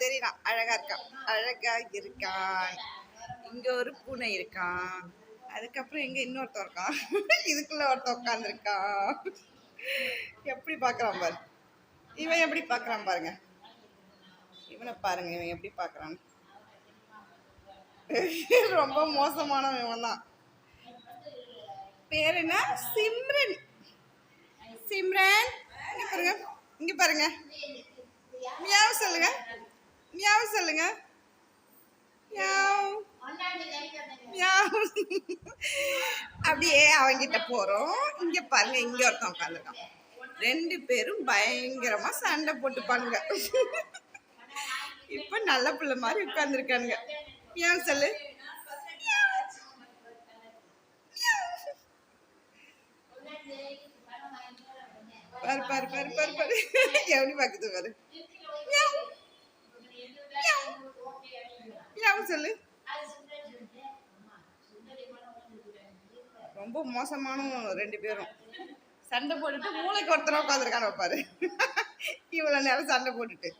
தெரியலாம். அழகா இருக்கான், அழகா இருக்கான். இங்க ஒரு பூனை இருக்கான். அதுக்கப்புறம் இங்க இன்னொருத்தன் இருக்கான். இதுக்குள்ள ஒருத்தன் உட்காந்துருக்கான். எப்படி பார்க்கறான் பாரு. இவன் எப்படி பார்க்கறான் பாருங்க. இவனை பாருங்க, இவன் எப்படி பார்க்கறான். ரொம்ப மோசமானவன் இவன் தான். பேர் என்ன? சிம்ரன். சிம்ரன் இங்க பாருங்க, இங்க பாருங்க. மியாவ் சொல்லுங்க, மியாவ் சொல்லுங்க. Meow meow. அப்படியே அவங்கிட்ட போறோம். இங்க பாருங்க, இங்க ஒருத்தன் உட்காந்துருக்கான். 2 பேரும் பயங்கரமா சண்டை போட்டுப்பானுங்க. இப்ப நல்ல பிள்ளை மாதிரி உட்கார்ந்துருக்கானுங்க. மியாவ் சொல்லு. பாரு பாரு பாரு பாரு பாரு, எப்படி பாக்குது பாரு. மியாவ் சொல்லு. ரொம்ப மோசமான 2 பேரும் சண்டை போட்டுட்டு மூளைக்கு ஒருத்தர உட்காந்துருக்கான பாரு. இவ்வளவு நேரம் சண்டை போட்டுட்டு